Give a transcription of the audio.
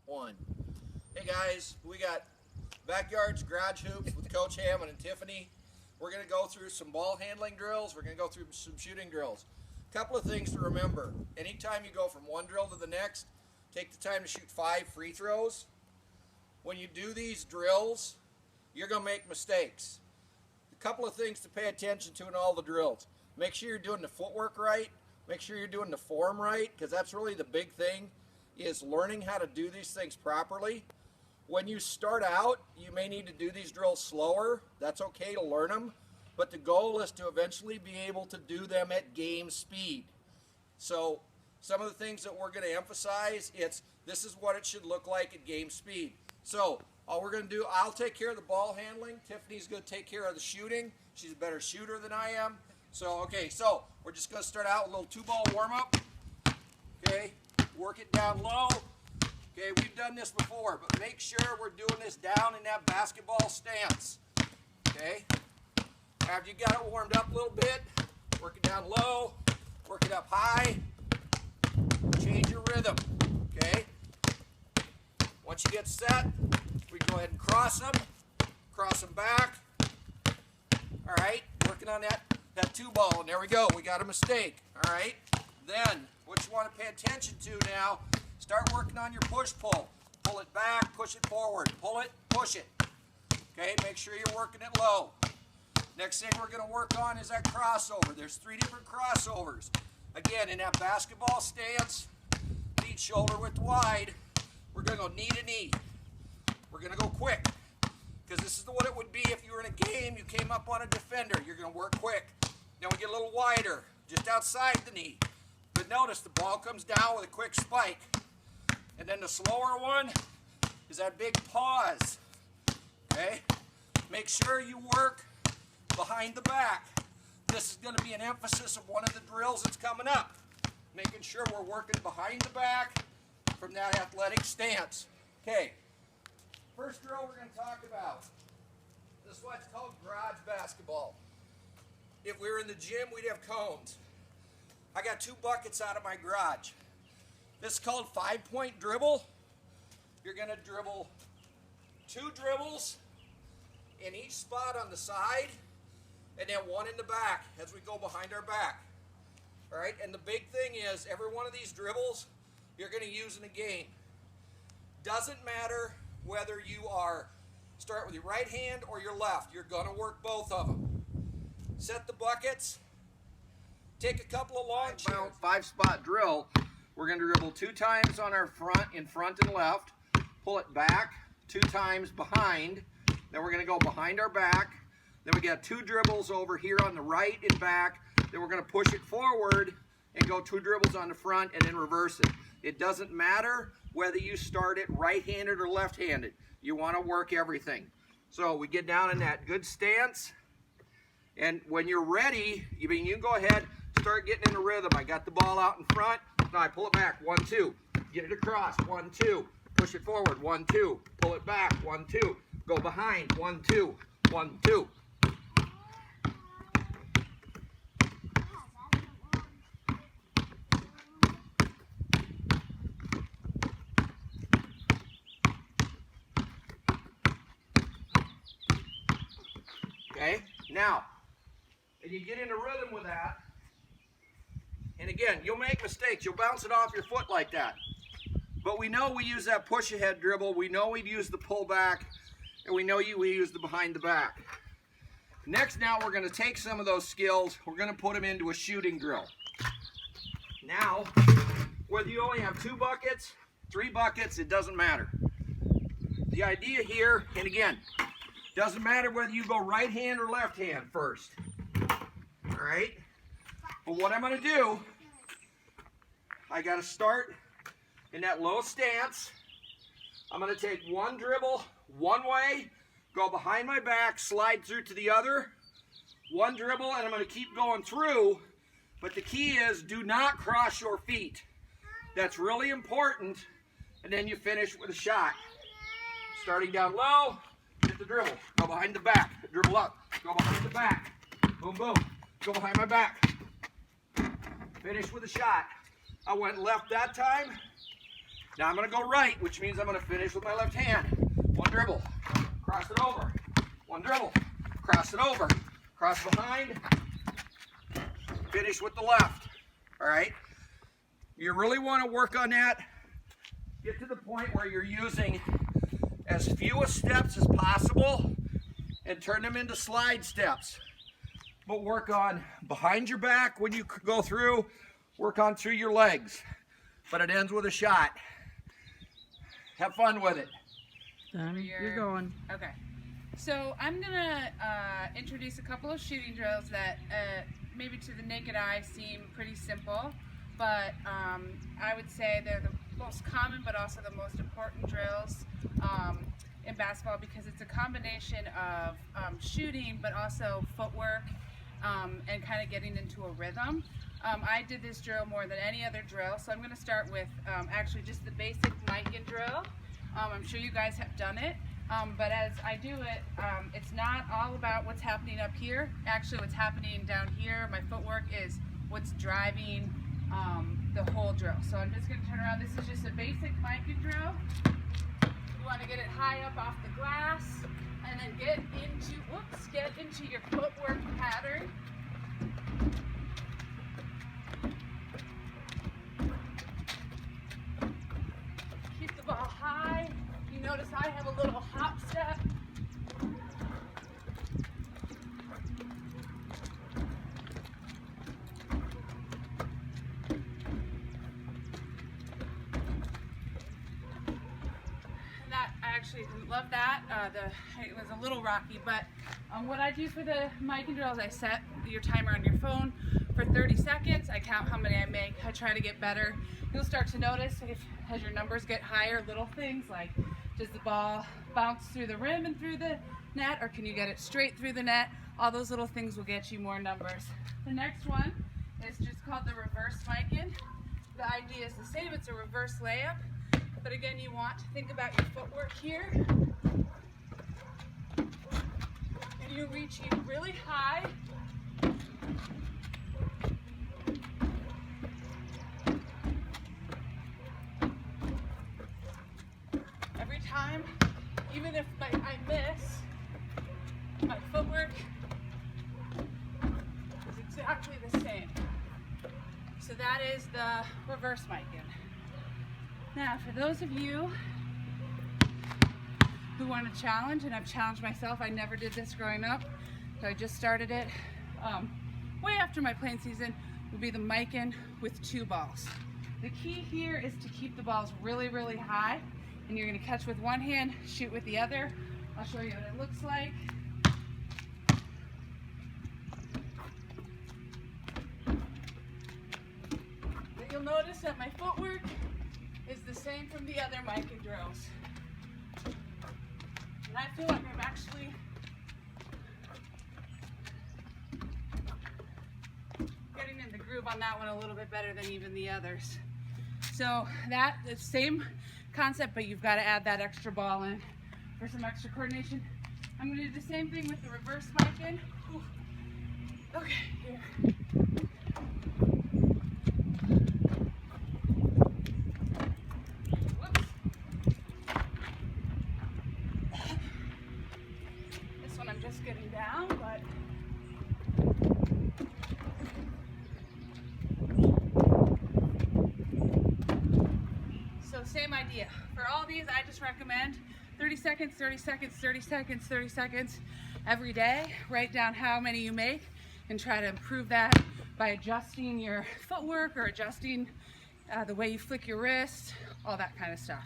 One. Hey guys, we got backyards, garage hoops with Coach Hammond and Tiffany. We're going to go through some ball handling drills. We're going to go through some shooting drills. A couple of things to remember. Anytime you go from one drill to the next, take the time to shoot 5 free throws. When you do these drills, you're going to make mistakes. A couple of things to pay attention to in all the drills. Make sure you're doing the footwork right. Make sure you're doing the form right, because that's really the big thing, is learning how to do these things properly. When you start out, you may need to do these drills slower. That's okay to learn them, but the goal is to eventually be able to do them at game speed. So some of the things that we're going to emphasize, this is what it should look like at game speed. So all we're going to do, I'll take care of the ball handling. Tiffany's going to take care of the shooting. She's a better shooter than I am. So, okay, so we're just going to start out with a little 2-ball warm-up. Okay, work it down low. Okay, we've done this before, but make sure we're doing this down in that basketball stance. Okay, after you got it warmed up a little bit, work it down low, work it up high, change your rhythm. Okay, once you get set, we go ahead and cross them back. All right, working on that 2-ball, and there we go, we got a mistake. All right, then what you want to pay attention to now, start working on your push-pull. Pull it back, push it forward, pull it, push it. Okay, make sure you're working it low. Next thing we're going to work on is that crossover. There's 3 different crossovers. Again, in that basketball stance, feet shoulder width wide, we're going to go knee to knee. We're going to go quick, because this is what it would be if you were in a game, you came up on a defender, you're going to work quick. Then we get a little wider, just outside the knee. But notice the ball comes down with a quick spike. And then the slower one is that big pause. Okay? Make sure you work behind the back. This is going to be an emphasis of one of the drills that's coming up. Making sure we're working behind the back from that athletic stance. Okay. First drill we're going to talk about. This is what's called garage basketball. If we were in the gym, we'd have cones. I got 2 buckets out of my garage. This is called 5-point dribble. You're going to dribble 2 dribbles in each spot on the side, and then 1 in the back as we go behind our back. All right, and the big thing is every one of these dribbles you're going to use in a game. Doesn't matter whether you start with your right hand or your left. You're going to work both of them. Set the buckets. Take a couple of long 5-spot drill. We're going to dribble 2 times on our front, in front and left. Pull it back 2 times behind. Then we're going to go behind our back. Then we got 2 dribbles over here on the right and back. Then we're going to push it forward and go 2 dribbles on the front and then reverse it. It doesn't matter whether you start it right-handed or left-handed. You want to work everything. So we get down in that good stance. And when you're ready, you can go ahead, start getting in the rhythm. I got the ball out in front. Now I pull it back. 1, 2. Get it across. 1, 2. Push it forward. 1, 2. Pull it back. 1, 2. Go behind. 1, 2. 1, 2. Okay, now, and you get in a rhythm with that, and again, you'll make mistakes. You'll bounce it off your foot like that. But we know we use that push-ahead dribble. We know we've used the pull-back, and we know we use the behind the back. Next, now we're going to take some of those skills. We're going to put them into a shooting drill. Now, whether you only have 2 buckets, 3 buckets, it doesn't matter. The idea here, and again, doesn't matter whether you go right hand or left hand first. All right? But what I'm going to do, I got to start in that low stance. I'm going to take 1 dribble one way, go behind my back, slide through to the other. 1 dribble, and I'm going to keep going through. But the key is, do not cross your feet. That's really important. And then you finish with a shot. Starting down low. Hit the dribble, go behind the back, dribble up, go behind the back, boom, boom, go behind my back. Finish with a shot. I went left that time, Now I'm going to go right, which means I'm going to finish with my left hand. One dribble, cross it over. One dribble, cross it over. Cross behind, finish with the left. All right? You really want to work on that. Get to the point where you're using as few steps as possible and turn them into slide steps. But work on behind your back when you go through, work on through your legs. But it ends with a shot. Have fun with it. You're going. Okay. So I'm gonna introduce a couple of shooting drills that maybe to the naked eye seem pretty simple, but I would say they're the most common but also the most important drills in basketball, because it's a combination of shooting but also footwork and kind of getting into a rhythm. I did this drill more than any other drill, so I'm going to start with actually just the basic Mikan drill. I'm sure you guys have done it, but as I do it, it's not all about what's happening up here. Actually, what's happening down here, my footwork, is what's driving the whole drill. So I'm just going to turn around. This is just a basic Mikan drill. You want to get it high up off the glass and then get into your footwork pattern. Keep the ball high. You notice I have a little hop step. I actually didn't love that. It was a little rocky, but what I do for the Mikan drill is I set your timer on your phone for 30 seconds. I count how many I make. I try to get better. You'll start to notice as your numbers get higher, little things like, does the ball bounce through the rim and through the net, or can you get it straight through the net? All those little things will get you more numbers. The next one is just called the reverse Mikan. The idea is the same. It's a reverse layup. But again, you want to think about your footwork here. And you're reaching really high. Every time, even if I miss, my footwork is exactly the same. So that is the reverse Mikan. Now, for those of you who want to challenge, and I've challenged myself, I never did this growing up, so I just started it way after my playing season, would be the Mikan with 2 balls. The key here is to keep the balls really, really high, and you're going to catch with one hand, shoot with the other. I'll show you what it looks like. But you'll notice that my footwork is the same from the other Mikan drills. And I feel like I'm actually getting in the groove on that one a little bit better than even the others. So that is the same concept, but you've got to add that extra ball in for some extra coordination. I'm going to do the same thing with the reverse Mikan. Okay, here. Just getting down, but so same idea. For all these, I just recommend 30 seconds, 30 seconds, 30 seconds, 30 seconds every day. Write down how many you make and try to improve that by adjusting your footwork or adjusting the way you flick your wrist, all that kind of stuff.